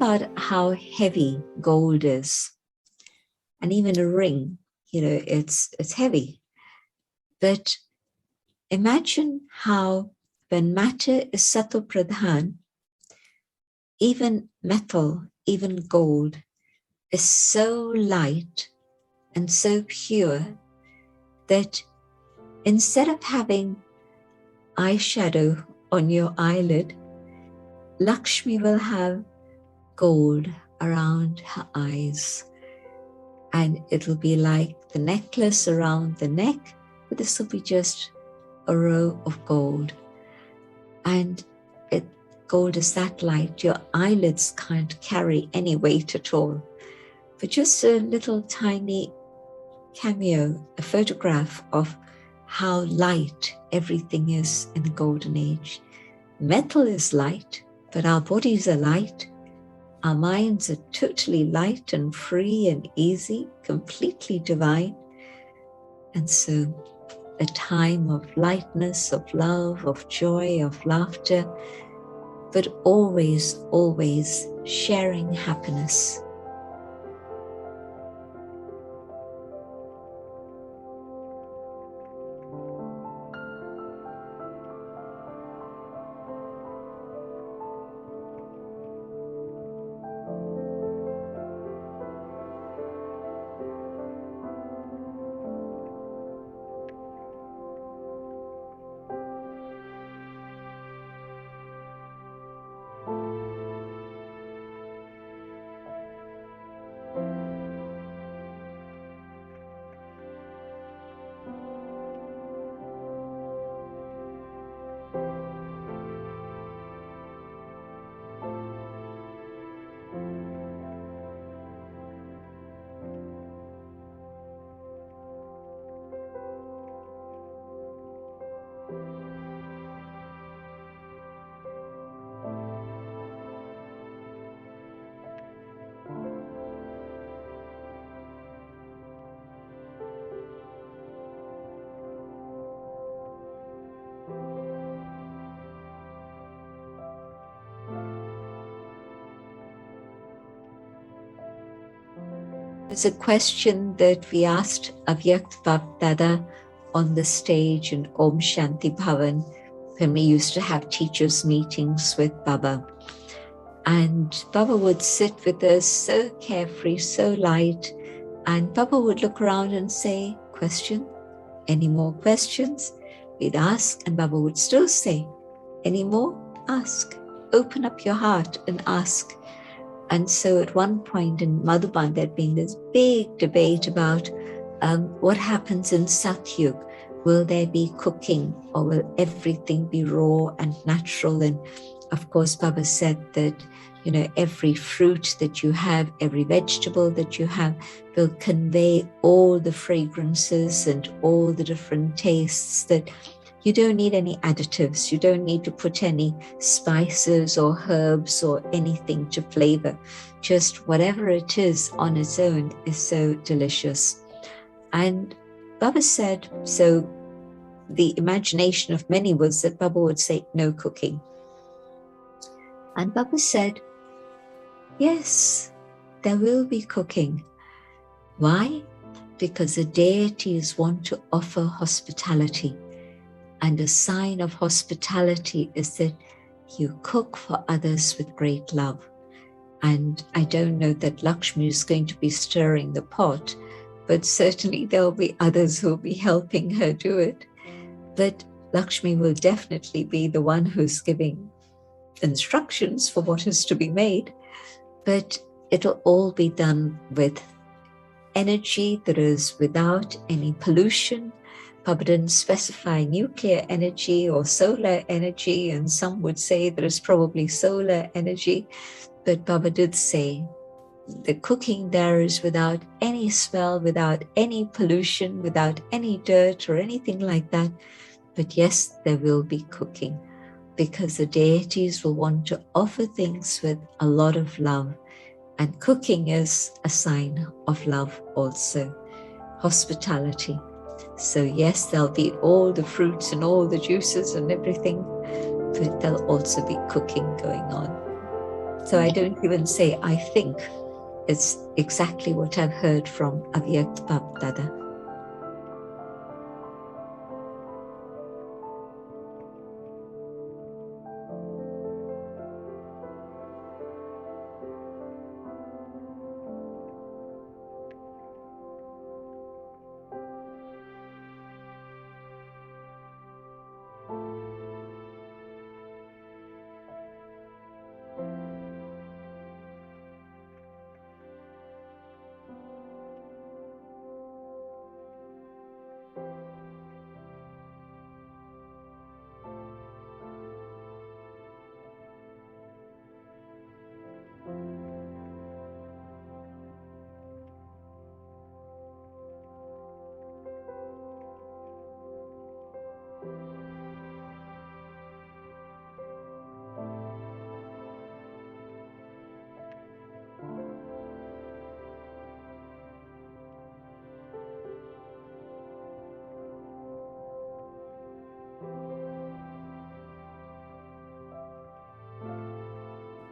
about how heavy gold is. And even a ring, it's heavy. But imagine how when matter is sattva pradhan, even metal, even gold, is so light and so pure that instead of having eyeshadow on your eyelid, Lakshmi will have gold around her eyes. And it'll be like the necklace around the neck, but this will be just a row of gold. And gold is that light, your eyelids can't carry any weight at all. But just a little tiny cameo, a photograph of how light everything is in the golden age. Metal is light, but our bodies are light. Our minds are totally light and free and easy, completely divine. And so a time of lightness, of love, of joy, of laughter, but always, always sharing happiness. There's a question that we asked Avyakt Bhakt Dada on the stage in Om Shanti Bhavan when we used to have teachers' meetings with Baba. And Baba would sit with us so carefree, so light, and Baba would look around and say, question, any more questions? We'd ask, and Baba would still say, any more? Ask. Open up your heart and ask. And so at one point in Madhuban, there'd been this big debate about what happens in Satyug. Will there be cooking, or will everything be raw and natural? And of course, Baba said that, every fruit that you have, every vegetable that you have will convey all the fragrances and all the different tastes, that you don't need any additives. You don't need to put any spices or herbs or anything to flavor. Just whatever it is on its own is so delicious. And Baba said, so the imagination of many was that Baba would say, no cooking. And Baba said, yes, there will be cooking. Why? Because the deities want to offer hospitality. And a sign of hospitality is that you cook for others with great love. And I don't know that Lakshmi is going to be stirring the pot, but certainly there'll be others who'll be helping her do it. But Lakshmi will definitely be the one who's giving instructions for what is to be made. But it'll all be done with energy that is without any pollution. Baba didn't specify nuclear energy or solar energy, and some would say that it's probably solar energy. But Baba did say the cooking there is without any smell, without any pollution, without any dirt or anything like that. But yes, there will be cooking, because the deities will want to offer things with a lot of love. And cooking is a sign of love also, hospitality. So yes, there'll be all the fruits and all the juices and everything, but there'll also be cooking going on. So I don't even say I think. It's exactly what I've heard from Avyakt Bab Dada.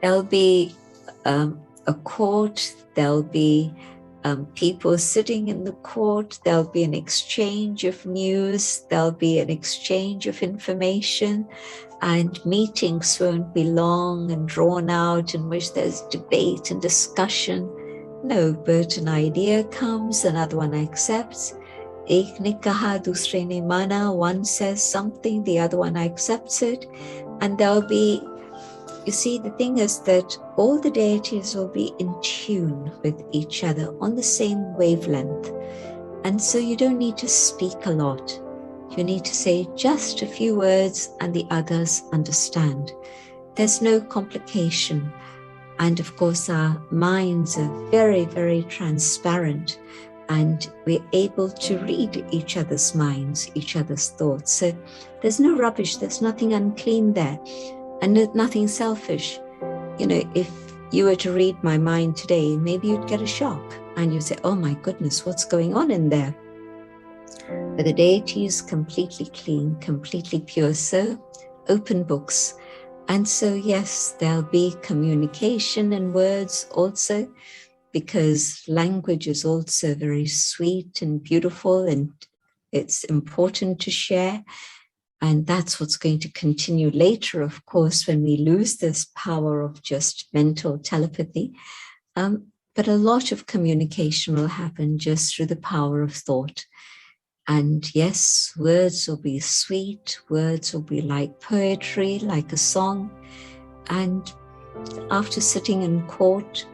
There'll be a court, there'll be people sitting in the court, there'll be an exchange of news, there'll be an exchange of information, and meetings won't be long and drawn out in which there's debate and discussion. No, but an idea comes, another one accepts. Ek ne kaha, dusre ne mana, one says something, the other one accepts it, and there'll be, you see, the thing is that all the deities will be in tune with each other on the same wavelength. And so you don't need to speak a lot. You need to say just a few words and the others understand. There's no complication. And of course, our minds are very, very transparent, and we're able to read each other's minds, each other's thoughts. So there's no rubbish, there's nothing unclean there. And nothing selfish. You know, if you were to read my mind today, maybe you'd get a shock and you'd say, oh my goodness, what's going on in there? But the deity is completely clean, completely pure. So open books. And so, yes, there'll be communication in words also, because language is also very sweet and beautiful, and it's important to share. And that's what's going to continue later, of course, when we lose this power of just mental telepathy. But a lot of communication will happen just through the power of thought. And yes, words will be sweet, words will be like poetry, like a song. And after sitting in court,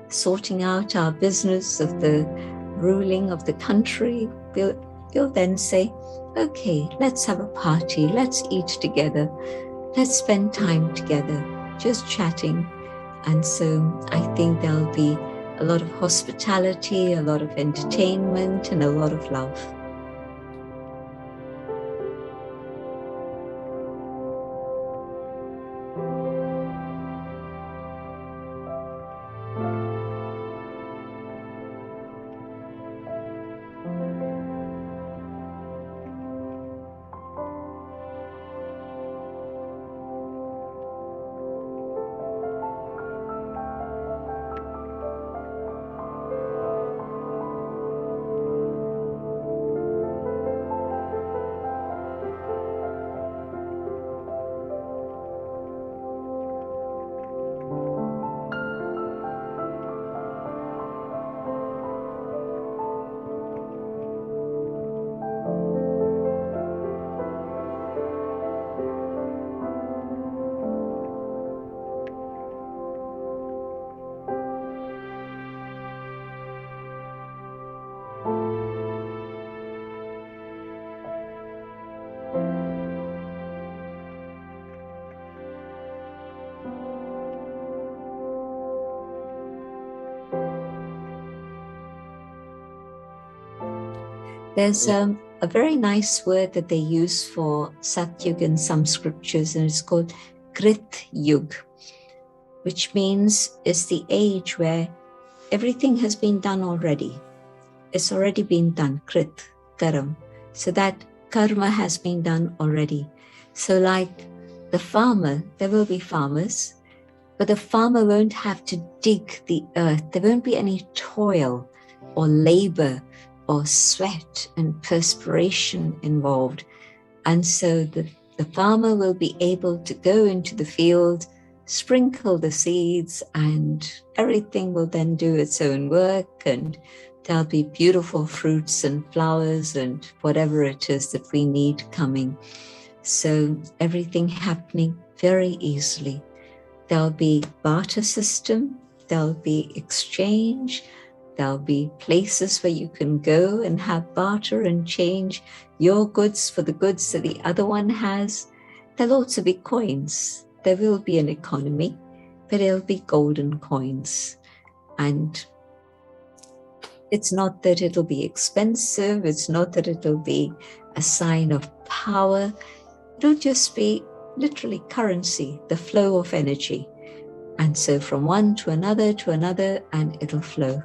sorting out our business of the ruling of the country, we'll then say, okay, let's have a party, let's eat together, let's spend time together, just chatting. And so I think there'll be a lot of hospitality, a lot of entertainment, and a lot of love. There's a very nice word that they use for Satyug in some scriptures, and it's called Krit Yug, which means it's the age where everything has been done already. It's already been done, Krit, Karam. So that karma has been done already. So like the farmer, there will be farmers, But the farmer won't have to dig the earth. There won't be any toil or labor or sweat and perspiration involved. And so the farmer will be able to go into the field, sprinkle the seeds, and everything will then do its own work, and there'll be beautiful fruits and flowers and whatever it is that we need coming. So everything happening very easily. There'll be barter system, there'll be exchange, there'll be places where you can go and have barter and change your goods for the goods that the other one has. There'll also be coins. There will be an economy, but it'll be golden coins. And it's not that it'll be expensive. It's not that it'll be a sign of power. It'll just be literally currency, the flow of energy. And so from one to another, and it'll flow.